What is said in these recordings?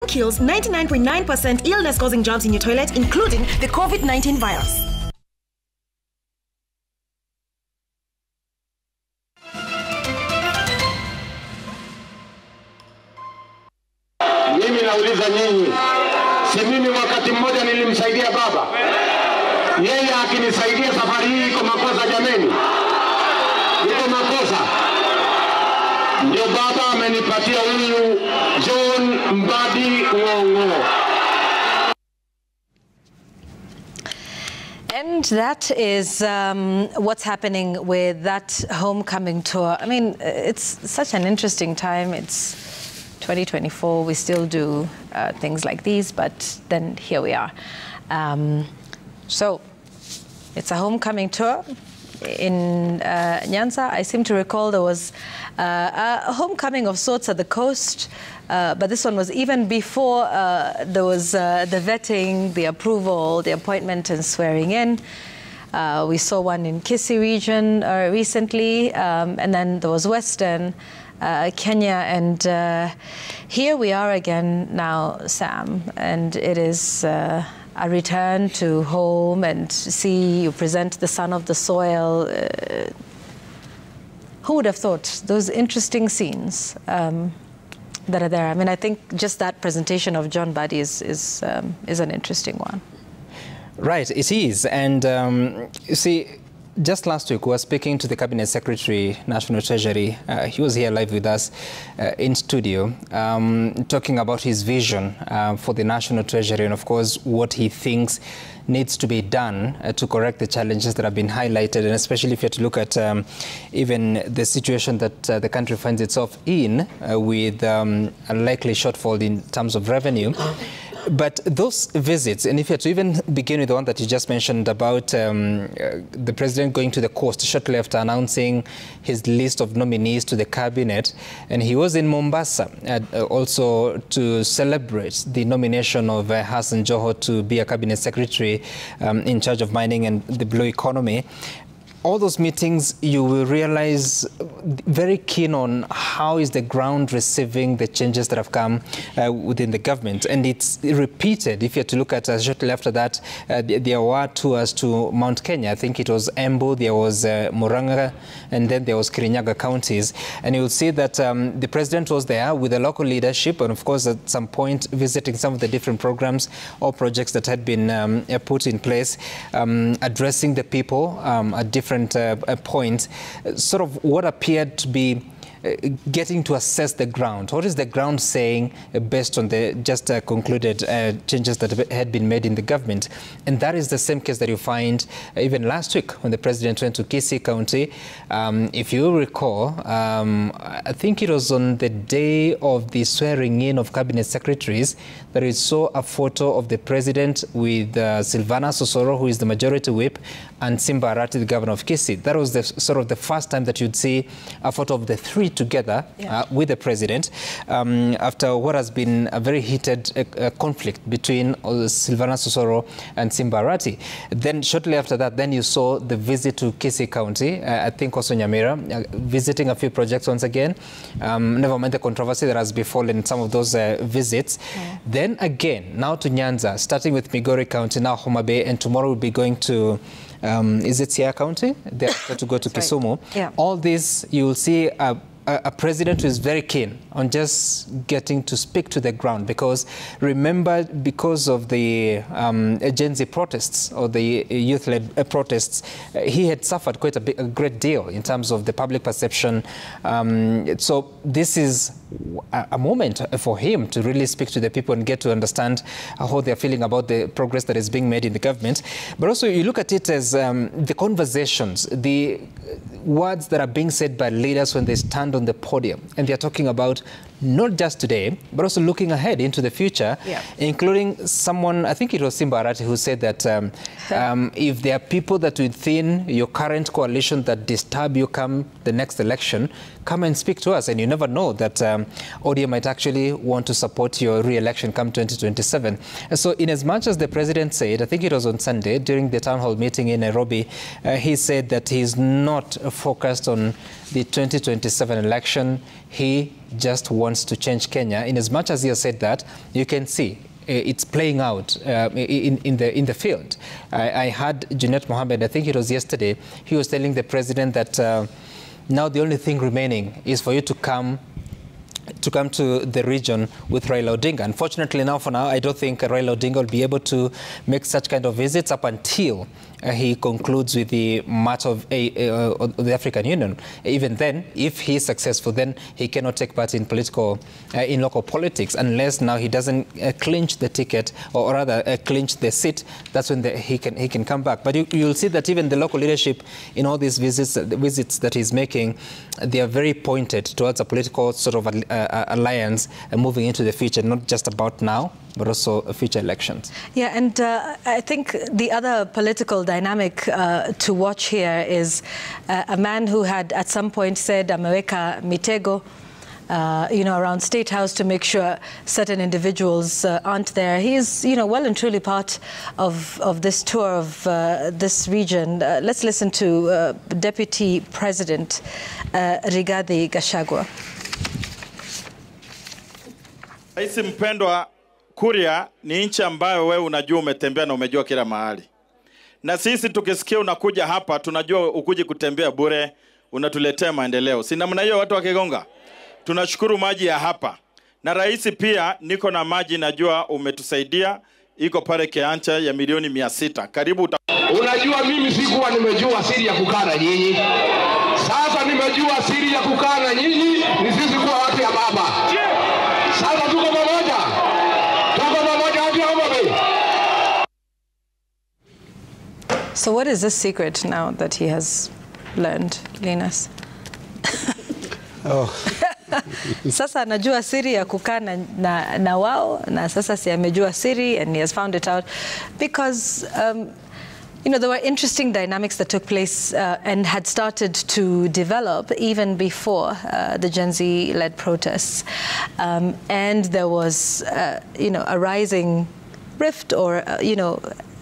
kills 99.9% illness-causing germs in your toilet, including the COVID-19 virus. Mimi nauliza nyinyi, si mimi wakati mmoja nilimsaidia baba? Yeye akinisaidia safari hii iko makosa jameni? Iko makosa? Ndio baba amenipatia huyu John Mbadi Ng'ong'o. And that is what's happening with that homecoming tour. I mean, it's such an interesting time. It's 2024, we still do things like these, but then here we are. So it's a homecoming tour in Nyanza. I seem to recall there was a homecoming of sorts at the coast, but this one was even before there was the vetting, the approval, the appointment and swearing in. We saw one in Kisii region recently, and then there was Western Kenya, and here we are again now, Sam, and it is a return to home and see you present the son of the soil. Who would have thought those interesting scenes that are there? I mean, I think just that presentation of John Mbadi is an interesting one. Right, it is, and you see, just last week, we were speaking to the Cabinet Secretary, National Treasury. He was here live with us in studio, talking about his vision for the National Treasury and, of course, what he thinks needs to be done to correct the challenges that have been highlighted, and especially if you have to look at even the situation that the country finds itself in with a likely shortfall in terms of revenue. But those visits, and if you had to even begin with the one that you just mentioned about the president going to the coast shortly after announcing his list of nominees to the cabinet, and he was in Mombasa also to celebrate the nomination of Hassan Joho to be a cabinet secretary in charge of mining and the blue economy. All those meetings, you will realize very keen on how is the ground receiving the changes that have come within the government. And it's repeated. If you had to look at shortly after that, there were tours to Mount Kenya. I think it was Embu, there was Murang'a, and then there was Kirinyaga counties. And you'll see that the president was there with the local leadership, and of course at some point visiting some of the different programs or projects that had been put in place, addressing the people at different points, sort of what appeared to be getting to assess the ground. What is the ground saying based on the just concluded changes that had been made in the government? And that is the same case that you find even last week when the president went to Kisii County. If you recall, I think it was on the day of the swearing in of cabinet secretaries that we saw a photo of the president with Silvana Sosoro, who is the majority whip, and Simba Arati, the governor of Kisii. That was the sort of the first time that you'd see a photo of the three together with the president after what has been a very heated conflict between Silvana Sosoro and Simba Arati. Then shortly after that, then you saw the visit to Kisii County, I think also Nyamira, visiting a few projects once again. Never mind the controversy that has befallen some of those visits. Then again, now to Nyanza, starting with Migori County, now Homa Bay, and tomorrow we'll be going to is it Siaya County? They're to go to Kisumu. Right. All this, you will see a president who is very keen on just getting to speak to the ground, because remember, because of the Gen Z protests or the youth-led protests, he had suffered quite a great deal in terms of the public perception. So this is a moment for him to really speak to the people and get to understand how they're feeling about the progress that is being made in the government. But also you look at it as the conversations, the words that are being said by leaders when they stand on the podium, and they're talking about not just today, but also looking ahead into the future, including someone, I think it was Simba Arati, who said that if there are people that within your current coalition that disturb you come the next election, come and speak to us. And you never know that ODM might actually want to support your re-election come 2027. And so in as much as the president said, I think it was on Sunday during the town hall meeting in Nairobi, he said that he's not focused on the 2027 election. He just wants to change Kenya. In as much as he has said that, you can see it's playing out in the field. I heard Junet Mohammed, I think it was yesterday, he was telling the president that now the only thing remaining is for you to come to the region with Raila Odinga. Unfortunately, for now, I don't think Raila Odinga will be able to make such kind of visits up until he concludes with the match of the African Union. Even then, if he is successful, then he cannot take part in local politics unless now he doesn't clinch the ticket, or rather clinch the seat. That's when he can come back. But you'll see that even the local leadership in all these visits that he's making, they are very pointed towards a political sort of alliance moving into the future, not just about now, but also future elections. Yeah, and I think the other political dynamic to watch here is a man who had at some point said, ameweka mitego, around State House to make sure certain individuals aren't there. He is, well and truly part of this tour of this region. Let's listen to Deputy President Rigathi Gachagua. Rais mpendwa, Kuria ni nchi ambayo wewe unajua umetembea na umejua kila mahali. Na sisi tukisikia unakuja hapa, tunajua ukuji kutembea bure, unatuletea maendeleo. Si namna hiyo watu wa Kigonga? Tunashukuru maji ya hapa. Na rais pia niko na maji najua umetusaidia, iko pale Keancha ya milioni 600. Karibu Unajua mimi sikuwa nimejua siri ya kukaa na nyinyi. Sasa nimejua siri ya kukaa na nyinyi ni sisi kuwa watu ya baba. Sasa tuko pamoja. So what is the secret now that he has learned, Linus? Sasa anajua siri ya kukaa na wao, na sasa si amejua siri, and he has found it out because there were interesting dynamics that took place and had started to develop even before the Gen Z-led protests. And there was, a rising rift or,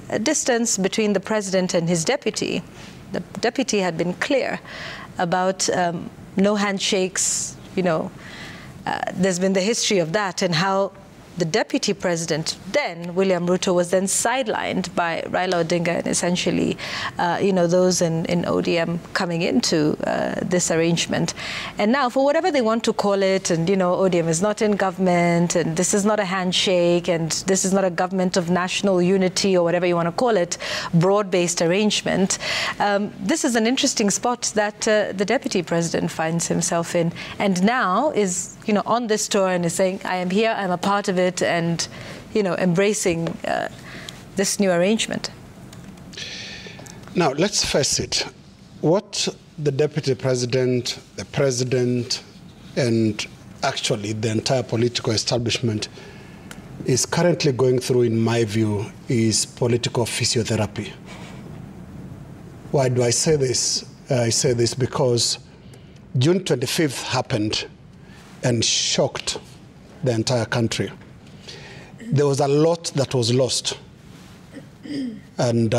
a distance between the president and his deputy. The deputy had been clear about no handshakes, there's been the history of that and how the deputy president then, William Ruto, was then sidelined by Raila Odinga and essentially, those in ODM coming into this arrangement. And now, for whatever they want to call it, and, ODM is not in government, and this is not a handshake, and this is not a government of national unity, or whatever you want to call it, broad-based arrangement, this is an interesting spot that the deputy president finds himself in, and now is, on this tour and is saying, I am here, I'm a part of it, and embracing this new arrangement. Now let's face it, what the deputy president, the president, and actually the entire political establishment is currently going through, in my view, is political physiotherapy. Why do I say this? I say this because June 25th happened and shocked the entire country. There was a lot that was lost. And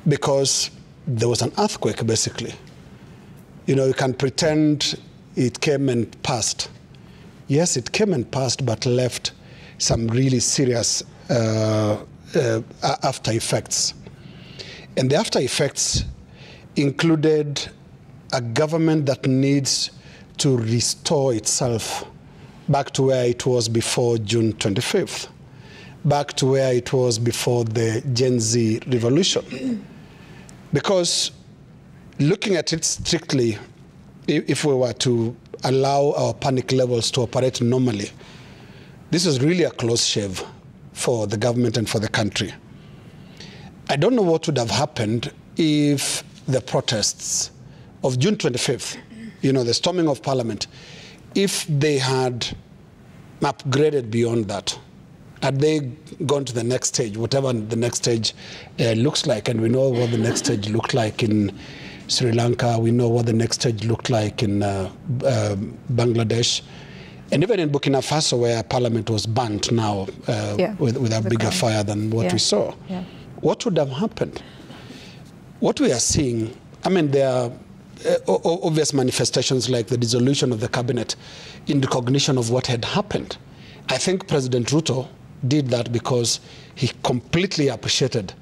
because there was an earthquake, basically. You can pretend it came and passed. Yes, it came and passed, but left some really serious after effects. And the after effects included a government that needs to restore itself back to where it was before June 25th, back to where it was before the Gen Z revolution. Because looking at it strictly, if we were to allow our panic levels to operate normally, this is really a close shave for the government and for the country. I don't know what would have happened if the protests of June 25th, the storming of Parliament, if they had upgraded beyond that. Had they gone to the next stage, whatever the next stage looks like, and we know what the next stage looked like in Sri Lanka, we know what the next stage looked like in Bangladesh, and even in Burkina Faso, where Parliament was burnt now with a bigger fire than what we saw. Yeah. What would have happened? What we are seeing, there are obvious manifestations like the dissolution of the cabinet in recognition of what had happened. I think President Ruto did that because he completely appreciated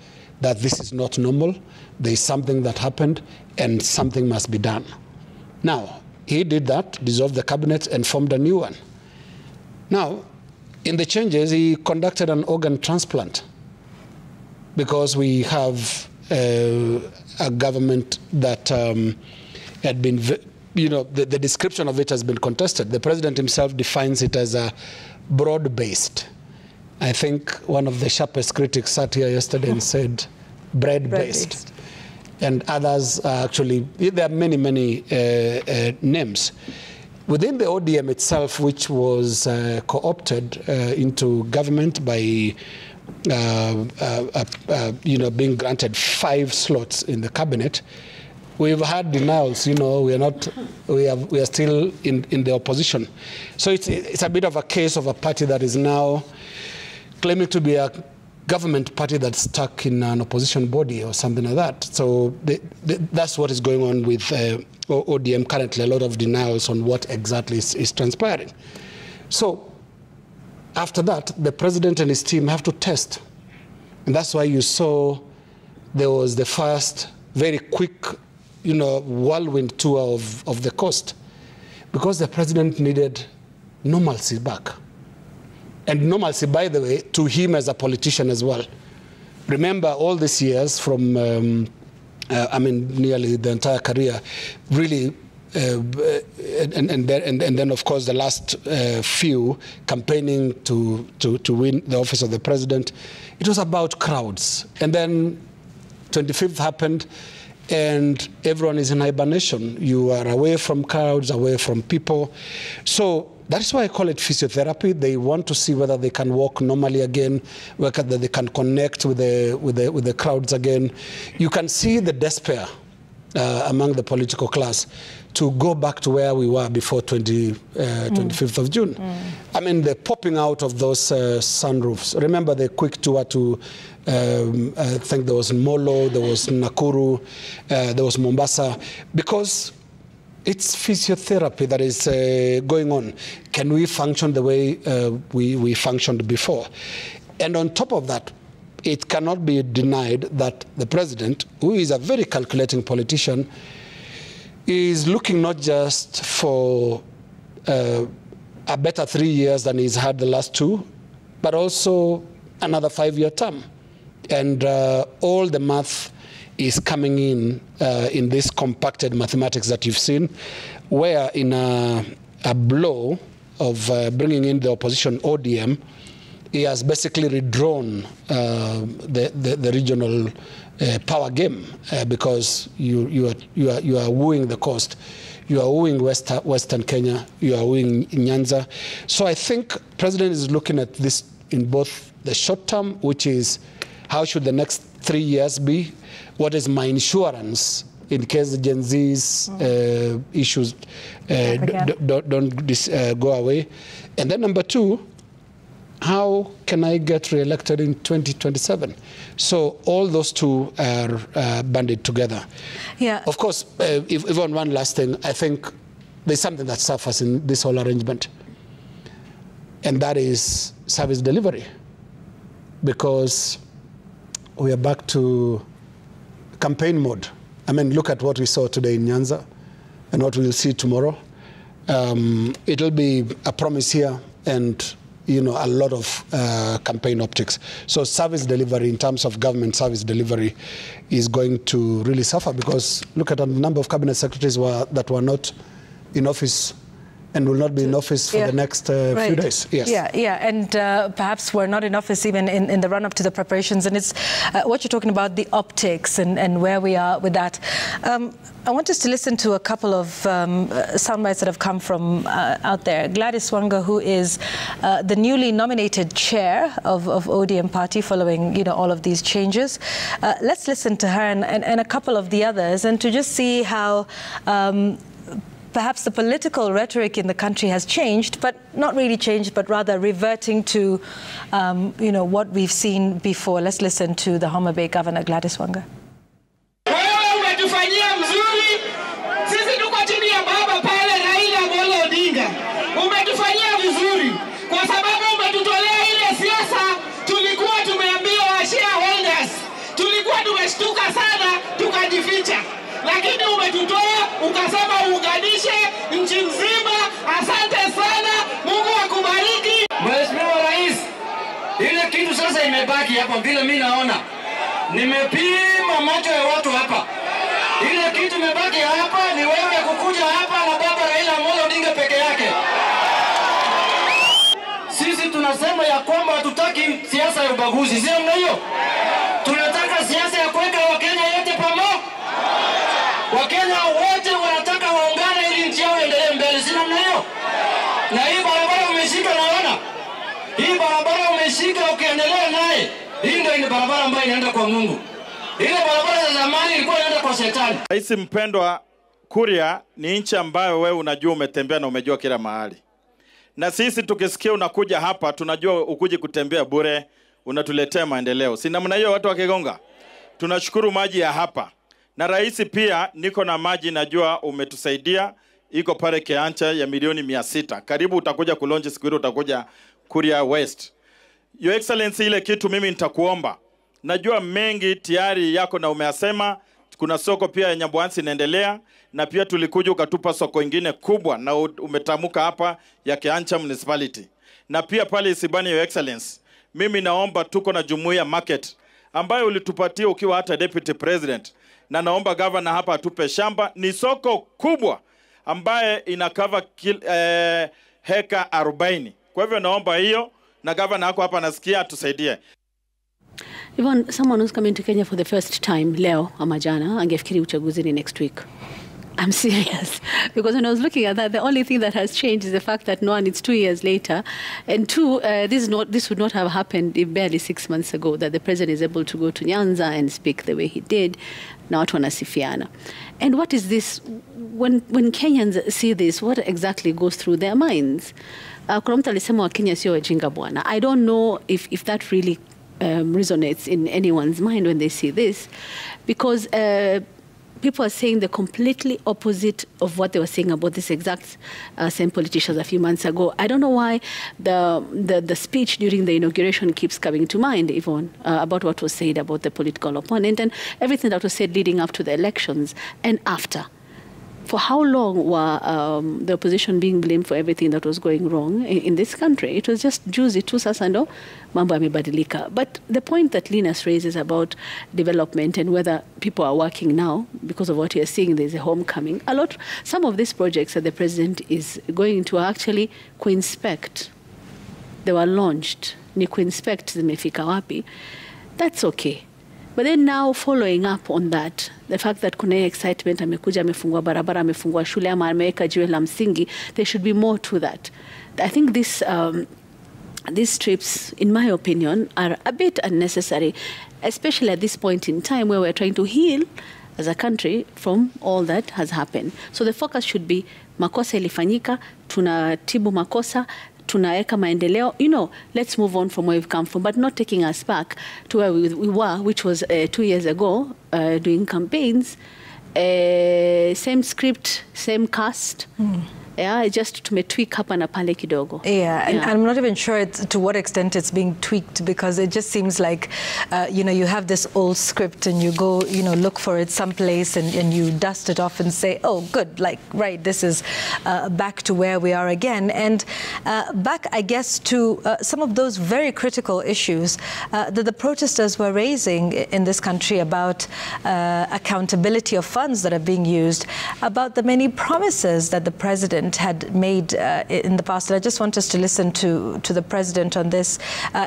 that this is not normal, there is something that happened, and something must be done. Now, he did that, dissolved the cabinet, and formed a new one. Now, in the changes, he conducted an organ transplant because we have a government that had been, the description of it has been contested. The president himself defines it as a broad-based. I think one of the sharpest critics sat here yesterday and said bread-based. And others are actually, there are many, many names. Within the ODM itself, which was co-opted into government by being granted 5 slots in the cabinet, we've had denials. We are still in the opposition. So it's a bit of a case of a party that is now claiming to be a government party that's stuck in an opposition body or something like that. So that's what is going on with ODM currently, a lot of denials on what exactly is transpiring. So after that, the president and his team have to test. And that's why you saw there was the first very quick, whirlwind tour of the coast, because the president needed normalcy back. And normalcy, by the way, to him as a politician as well. Remember all these years from, nearly the entire career, really, and then of course the last few campaigning to win the office of the president, it was about crowds. And then 25th happened, and everyone is in hibernation. You are away from crowds, away from people. So that's why I call it physiotherapy. They want to see whether they can walk normally again, whether they can connect with the crowds again. You can see the despair among the political class to go back to where we were before 25th of June. I mean, the popping out of those sunroofs. Remember the quick tour to, I think there was Molo, there was Nakuru, there was Mombasa, because it's physiotherapy that is going on. Can we function the way we functioned before? And on top of that, it cannot be denied that the president, who is a very calculating politician, is looking not just for a better 3 years than he's had the last 2, but also another 5-year term. And all the math is coming in this compacted mathematics that you've seen, where in a blow of bringing in the opposition ODM, he has basically redrawn the regional power game because you are wooing the coast, you are wooing Western Kenya, you are wooing Nyanza. So I think President is looking at this in both the short term, which is how should the next 3 years be? What is my insurance in case the Gen Z's issues don't go away? And then number 2, how can I get re-elected in 2027? So all those 2 are banded together. Yeah. Of course, if on one last thing, I think there's something that suffers in this whole arrangement, and that is service delivery, because we are back to campaign mode. I mean, look at what we saw today in Nyanza and what we'll see tomorrow. It'll be a promise here and a lot of campaign optics. So service delivery, in terms of government service delivery, is going to really suffer, because look at the number of cabinet secretaries that were not in office and will not be in office for the next few days. Yes. Yeah, and perhaps we're not in office even in the run-up to the preparations. And it's what you're talking about, the optics and where we are with that. I want us to listen to a couple of soundbites that have come from out there. Gladys Wanga, who is the newly nominated chair of ODM party following all of these changes. Let's listen to her and a couple of the others, and to just see how perhaps the political rhetoric in the country has changed, but not really changed, but rather reverting to, what we've seen before. Let's listen to the Homa Bay Governor, Gladys Wanga. Wewe umetufanyia mzuri, imebaki hapa vile mimi naona. Nimepima macho ya watu hapa. Ile kitu imebaki hapa ni wewe kukuja hapa na baba Raila Amolo Odinga peke yake. Sisi tunasema ya kwamba hatutaki siasa ya ubaguzi, sio namna hiyo. Tunataka siasa ya kuweka Wakenya wote pamoja. Wakenya wote wanataka waungane ili nchi yao iendelee mbele, sio namna hiyo. Na hii barabara umeshika naona. Hii barabara umeshika ukiendelea naye. Hii ndio ile barabara ambayo inaenda kwa Mungu. Ile barabara ya zamani ilikuwa inaenda kwa shetani. Rais mpendwa, Kuria ni nchi ambayo wewe unajua umetembea na umejua kila mahali. Na sisi tukisikia unakuja hapa tunajua ukuje kutembea bure, unatuletea maendeleo. Si namna hiyo watu wa Kegonga? Tunashukuru maji ya hapa. Na rais pia niko na maji najua umetusaidia, iko pale Keancha ya milioni 600. Karibu utakuja kulonje siku ile utakuja Kuria West. Your Excellency, ile kitu mimi nitakuomba. Najua mengi tayari yako na umeasema, kuna soko pia ya Nyambwansi inaendelea, na pia tulikuja ukatupa soko ingine kubwa na umetamuka hapa ya Keancha Municipality. Na pia pale Isibani, Your Excellency, mimi naomba tuko na jumuiya market ambayo ulitupatia ukiwa hata Deputy President, na naomba governor hapa atupe shamba. Ni soko kubwa ambaye inakava heka 40. Kwa hivyo naomba hiyo, na governor hako hapa nasikia atusaidie. Even someone who's coming to Kenya for the first time, Leo Amajana, angefikiri uchaguzi ni next week. I'm serious. Because when I was looking at that, the only thing that has changed is the fact that one, it's 2 years later. And two, this would not have happened if barely 6 months ago, that the president is able to go to Nyanza and speak the way he did. Na watu wanasifiana. And what is this? When Kenyans see this, what exactly goes through their minds? Kuna mtu alisema wa Kenya sio wajinga bwana. I don't know if that really resonates in anyone's mind when they see this, because people are saying the completely opposite of what they were saying about this exact same politicians a few months ago. I don't know why the speech during the inauguration keeps coming to mind, Yvonne, about what was said about the political opponent and everything that was said leading up to the elections and after. For how long were the opposition being blamed for everything that was going wrong in this country? It was just juzi tu sasa ndo mambo yamebadilika. But the point that Linus raises about development and whether people are working now because of what you're seeing, there's a homecoming. Some of these projects that the president is going to actually co-inspect. They were launched. Ni co-inspect zimefika wapi. That's okay. But then now following up on that, the fact that kuna excitement, amekuja amefungua barabara, amefungua shule, ama ameweka jiwe la msingi, there should be more to that. I think these trips, in my opinion, are a bit unnecessary, especially at this point in time where we're trying to heal as a country from all that has happened. So the focus should be makosa ilifanyika, tunatibu makosa, tunaweka maendeleo, let's move on from where we've come from, but not taking us back to where we were, which was 2 years ago, doing campaigns, same script, same cast. Yeah, just tumetweak hapa na pale kidogo. Yeah, and I'm not even sure to what extent it's being tweaked, because it just seems like, you have this old script and you go, look for it someplace and you dust it off and say, oh, good, right, this is back to where we are again. And back, I guess, to some of those very critical issues that the protesters were raising in this country about accountability of funds that are being used, about the many promises that the president had made in the past. And I just want us to listen to the president on this.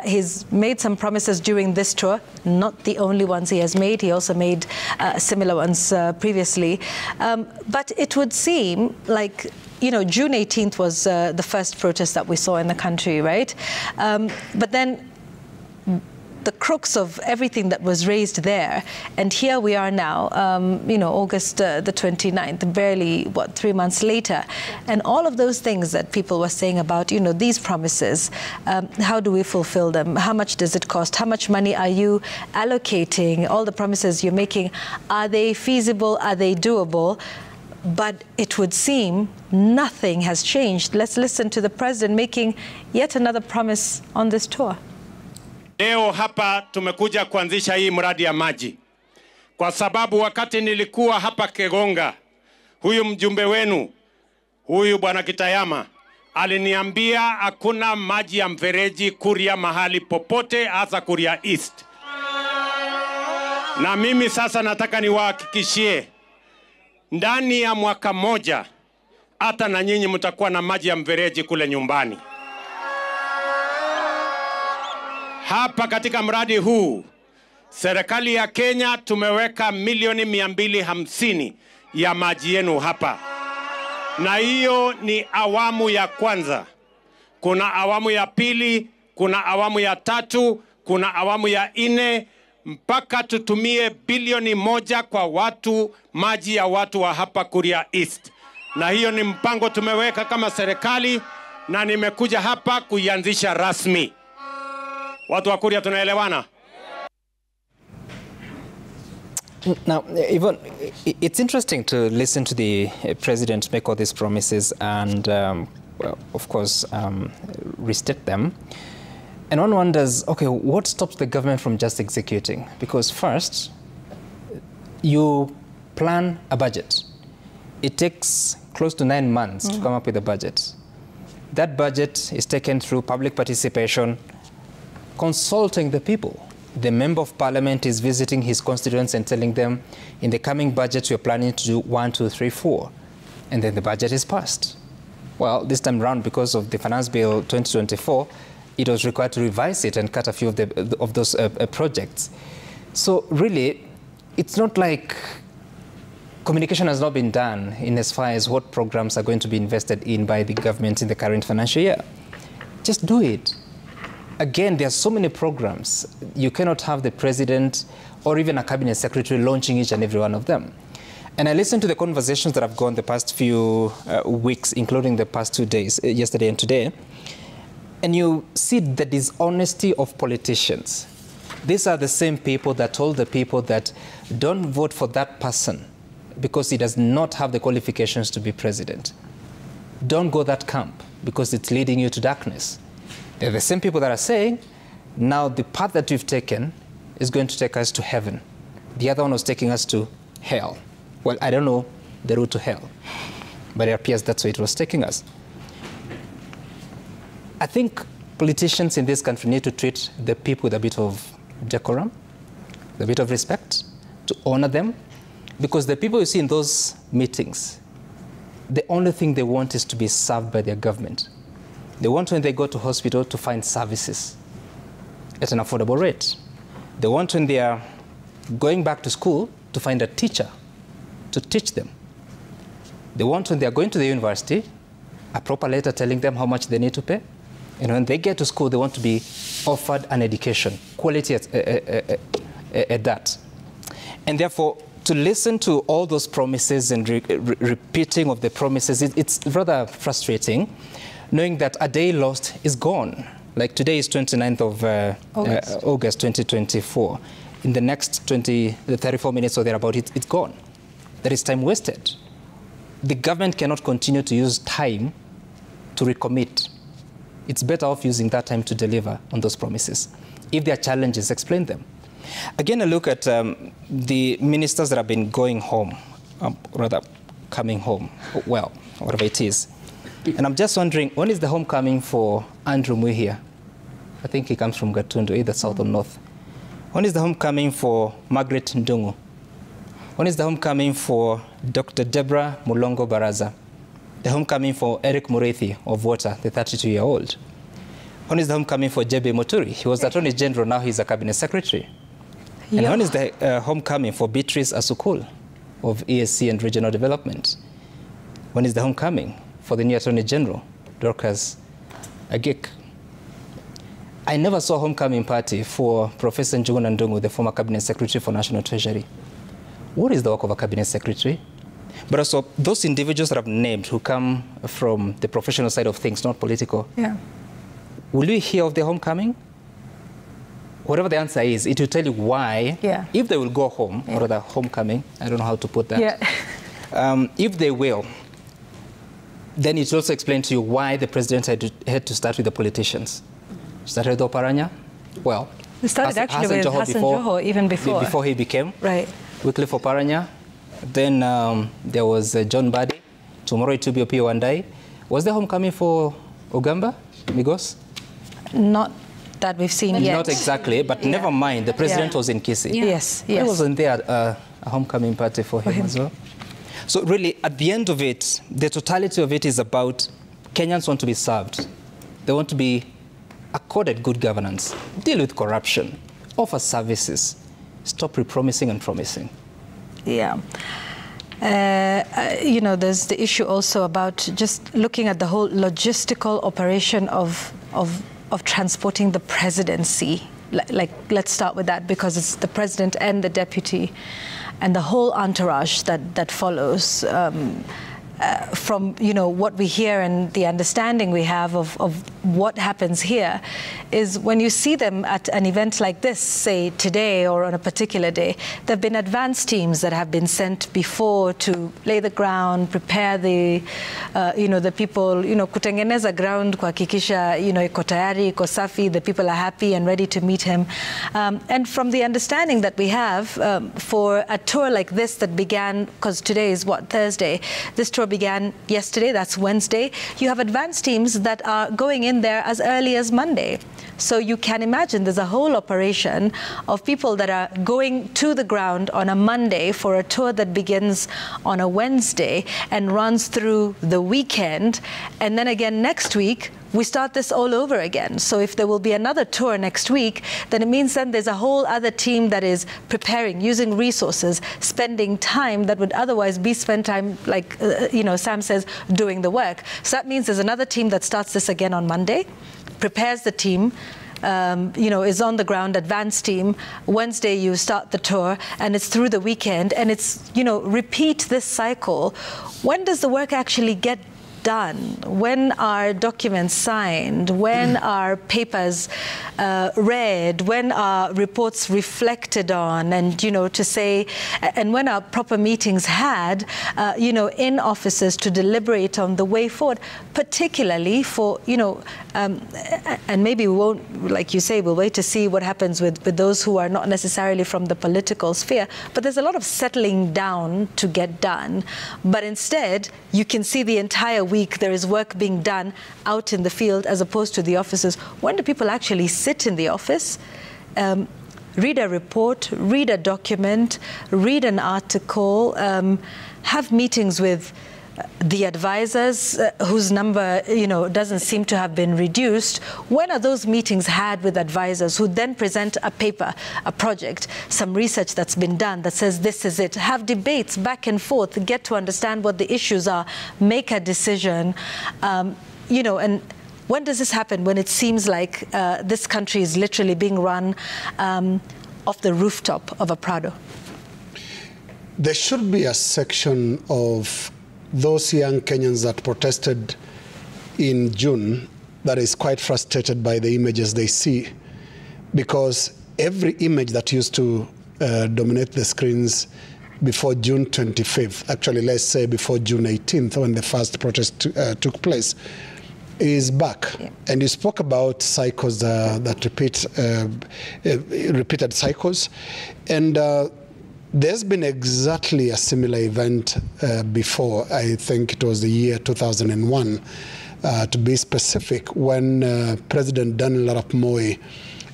He's made some promises during this tour, not the only ones he has made. He also made similar ones previously. But it would seem like, June 18th was the first protest that we saw in the country, right? But then the crux of everything that was raised there, and here we are now, August the 29th, barely, 3 months later, and all of those things that people were saying about, these promises, how do we fulfill them? How much does it cost? How much money are you allocating? All the promises you're making, are they feasible? Are they doable? But it would seem nothing has changed. Let's listen to the president making yet another promise on this tour. Leo hapa tumekuja kuanzisha hii mradi ya maji. Kwa sababu wakati nilikuwa hapa Kegonga, huyu mjumbe wenu, huyu bwana Kitayama, aliniambia hakuna maji ya mfereji Kuria mahali popote, hasa Kuria East. Na mimi sasa nataka niwahakikishie ndani ya mwaka moja hata na nyinyi mtakuwa na maji ya mfereji kule nyumbani. Hapa katika mradi huu serikali ya Kenya tumeweka milioni 250 ya maji yenu hapa. Na hiyo ni awamu ya kwanza. Kuna awamu ya pili, kuna awamu ya tatu, kuna awamu ya 4 mpaka tutumie bilioni 1 kwa watu, maji ya watu wa hapa Kuria East. Na hiyo ni mpango tumeweka kama serikali na nimekuja hapa kuianzisha rasmi. Watu wa Kuria tunaelewana? Now, Yvonne, it's interesting to listen to the president make all these promises and, well, of course, restate them. And one wonders, okay, what stops the government from just executing? Because first, you plan a budget. It takes close to 9 months to come up with a budget. That budget is taken through public participation, consulting the people. The member of parliament is visiting his constituents and telling them, in the coming budget, we're planning to do 1, 2, 3, 4. And then the budget is passed. Well, this time around, because of the Finance Bill 2024, it was required to revise it and cut a few of those projects. So really, it's not like communication has not been done in as far as what programs are going to be invested in by the government in the current financial year. Just do it. Again, there are so many programs. You cannot have the president or even a cabinet secretary launching each and every one of them. And I listened to the conversations that have gone the past few weeks, including the past 2 days, yesterday and today, and you see the dishonesty of politicians. These are the same people that told the people that don't vote for that person because he does not have the qualifications to be president. Don't go that camp because it's leading you to darkness. They're the same people that are saying, now the path that we've taken is going to take us to heaven. The other one was taking us to hell. Well, I don't know the route to hell, but it appears that's where it was taking us. I think politicians in this country need to treat the people with a bit of decorum, a bit of respect, to honor them, because the people you see in those meetings, the only thing they want is to be served by their government. They want, when they go to hospital, to find services at an affordable rate. They want, when they are going back to school, to find a teacher to teach them. They want, when they are going to the university, a proper letter telling them how much they need to pay. And when they get to school, they want to be offered an education, quality at that. And therefore, to listen to all those promises and repeating of the promises, it's rather frustrating, knowing that a day lost is gone. Like today is 29th of August 2024. In the next 34 minutes or thereabout, it's gone. There is time wasted. The government cannot continue to use time to recommit. It's better off using that time to deliver on those promises. If there are challenges, explain them. Again, a look at the ministers that have been going home, rather coming home, well, whatever it is. And I'm just wondering, when is the homecoming for Andrew Muhia? I think he comes from Gatundu, either south or north. When is the homecoming for Margaret Ndungu? When is the homecoming for Dr. Deborah Mulongo Baraza? The homecoming for Eric Mureithi of Water, the 32-year-old. When is the homecoming for J.B. Muturi? He was the Attorney General, now he's a Cabinet Secretary. Yeah. And when is the homecoming for Beatrice Asukul of ESC and Regional Development? When is the homecoming for the new Attorney General, Dorcas Agik? I never saw a homecoming party for Professor Njuguna Ndungu, the former Cabinet Secretary for National Treasury. What is the work of a Cabinet Secretary? But also, those individuals that I've named who come from the professional side of things, not political, yeah. Will you hear of their homecoming? Whatever the answer is, it will tell you why, yeah. If they will go home, or rather homecoming, I don't know how to put that. Yeah. If they will, then it will also explain to you why the president had to start with the politicians. Started with Oparanya? Well, we started actually with Hassan Joho even before. Before he became. Right. Wycliffe Oparanya. Then there was John Badi. Tomorrow it will be Opiyo Wandayi. Was there homecoming for Ugamba, Migos? Not that we've seen yet. Not exactly, but never mind. The president was in Kisii. Yes, yes. I wasn't there a homecoming party for him as well. So really, at the end of it, the totality of it is about Kenyans want to be served. They want to be accorded good governance, deal with corruption, offer services, stop promising and promising. Yeah. You know, there's the issue also about just looking at the whole logistical operation of transporting the presidency. Like, let's start with that, because it's the president and the deputy and the whole entourage that follows. From, you know, what we hear and the understanding we have of what happens here is when you see them at an event like this, say today or on a particular day, there have been advance teams that have been sent before to lay the ground, prepare the, you know, the people, you know, kutengeneza ground, kuhakikisha, you know, iko tayari, iko safi, the people are happy and ready to meet him. And from the understanding that we have, for a tour like this that began, because today is what, Thursday, this tour began yesterday, that's Wednesday, you have advance teams that are going in there as early as Monday. So you can imagine there's a whole operation of people that are going to the ground on a Monday for a tour that begins on a Wednesday and runs through the weekend. And then again next week, we start this all over again. So if there will be another tour next week, then it means then there's a whole other team that is preparing, using resources, spending time that would otherwise be spent time, like, you know, Sam says, doing the work. So that means there's another team that starts this again on Monday, prepares the team, you know, is on the ground, advanced team. Wednesday you start the tour and it's through the weekend and it's, you know, repeat this cycle. When does the work actually get done? When are documents signed? When are papers read? When are reports reflected on? And, you know, to say, and when are proper meetings had, you know, in offices to deliberate on the way forward, particularly for, you know, and maybe we won't, like you say, we'll wait to see what happens with those who are not necessarily from the political sphere, but there's a lot of settling down to get done. But instead, you can see the entire week there is work being done out in the field as opposed to the offices. When do people actually sit in the office, read a report, read a document, read an article, have meetings with the advisors whose number, you know, doesn't seem to have been reduced? When are those meetings had with advisors who then present a paper, a project, some research that's been done that says this is it? Have debates back and forth, get to understand what the issues are, make a decision, you know, and when does this happen? When it seems like this country is literally being run off the rooftop of a Prado? There should be a section of those young Kenyans that protested in June that is quite frustrated by the images they see, because every image that used to dominate the screens before June 25th, actually let's say before June 18th when the first protest took place, is back. Yeah. And you spoke about cycles that repeated cycles, and there's been exactly a similar event before. I think it was the year 2001, to be specific, when President Daniel Arap Moi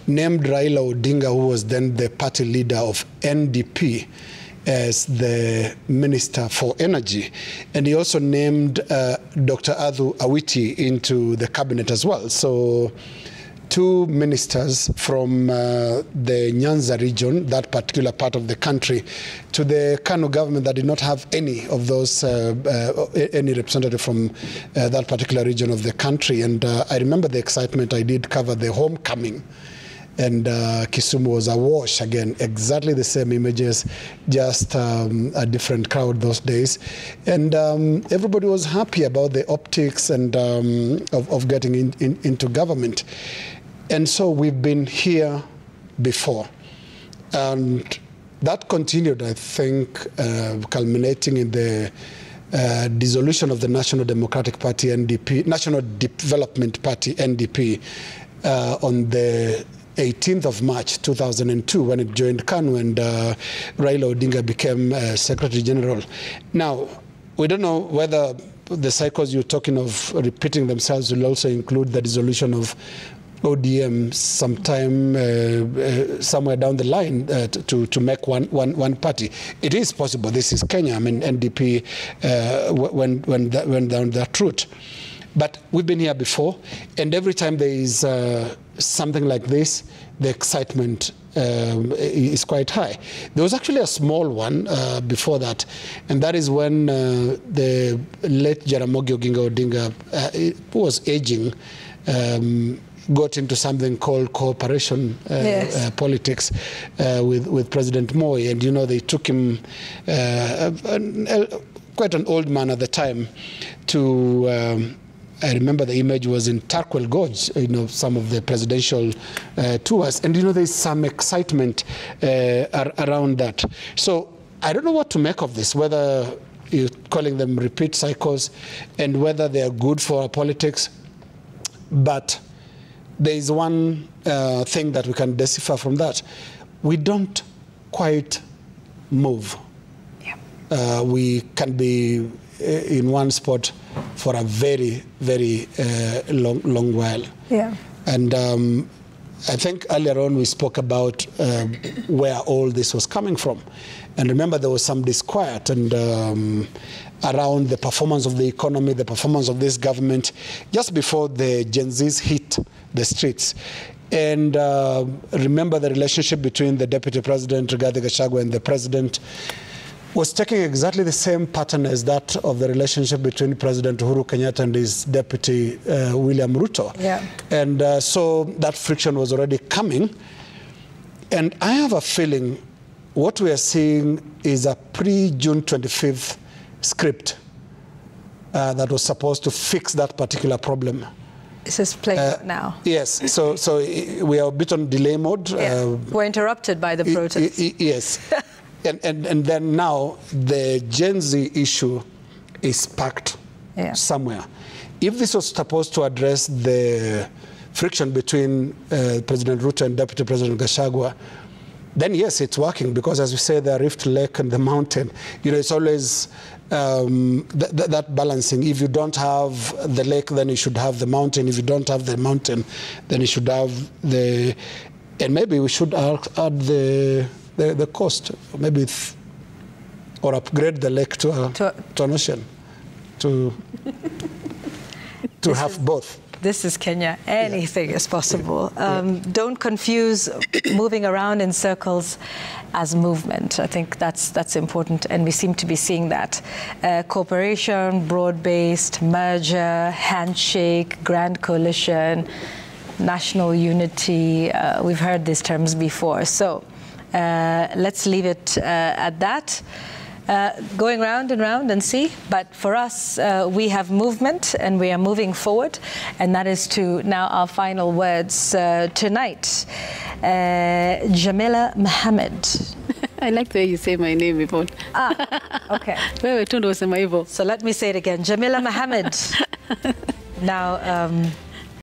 named Raila Odinga, who was then the party leader of NDP, as the Minister for Energy. And he also named Dr. Adu Awiti into the cabinet as well. So two ministers from the Nyanza region, that particular part of the country, to the Kano government that did not have any of those, any representative from that particular region of the country. And I remember the excitement. I did cover the homecoming, and Kisumu was awash again, exactly the same images, just a different crowd those days. And everybody was happy about the optics and of getting into government. And so we've been here before. And that continued, I think, culminating in the dissolution of the National Democratic Party, NDP, National Development Party, NDP, on the 18th of March 2002, when it joined KANU, and Raila Odinga became Secretary General. Now, we don't know whether the cycles you're talking of repeating themselves will also include the dissolution of ODM sometime somewhere down the line to make one party. It is possible. This is Kenya. I mean, NDP went down that route. But we've been here before, and every time there is something like this, the excitement is quite high. There was actually a small one before that, and that is when the late Jaramogi Oginga Odinga, who was aging, got into something called cooperation politics with President Moi, and you know they took him, quite an old man at the time, to. I remember the image was in Tarkwel Gorge, you know, some of the presidential tours. And, you know, there's some excitement around that. So I don't know what to make of this, whether you're calling them repeat cycles and whether they are good for our politics. But there is one thing that we can decipher from that. We don't quite move. Yeah. We can be in one spot for a very, very long while. Yeah. And I think earlier on we spoke about where all this was coming from. And remember there was some disquiet and around the performance of the economy, the performance of this government, just before the Gen Zs hit the streets. And remember the relationship between the Deputy President, Rigathi Gachagua, and the President was taking exactly the same pattern as that of the relationship between President Uhuru Kenyatta and his deputy, William Ruto. Yeah. And so that friction was already coming. And I have a feeling what we are seeing is a pre-June 25th script that was supposed to fix that particular problem. This is playing out now. Yes, so we are a bit on delay mode. Yeah. We're interrupted by the protests. Yes. And then now the Gen Z issue is packed somewhere. If this was supposed to address the friction between President Ruto and Deputy President Gachagua, then yes, it's working, because as we say, the Rift Lake and the mountain, you know, it's always that balancing. If you don't have the lake, then you should have the mountain. If you don't have the mountain, then you should have the, and maybe we should add the coast, maybe, or upgrade the lake to an ocean, to have both. This is Kenya. Anything is possible. Don't confuse moving around in circles as movement. I think that's important, and we seem to be seeing that. Cooperation, broad-based, merger, handshake, grand coalition, national unity. We've heard these terms before. So let's leave it at that. Going round and round and see. But for us, we have movement and we are moving forward. And that is to now our final words tonight. Jamila Mohammed. I like the way you say my name, Yvonne. Okay. So let me say it again. Jamila Mohammed. Now,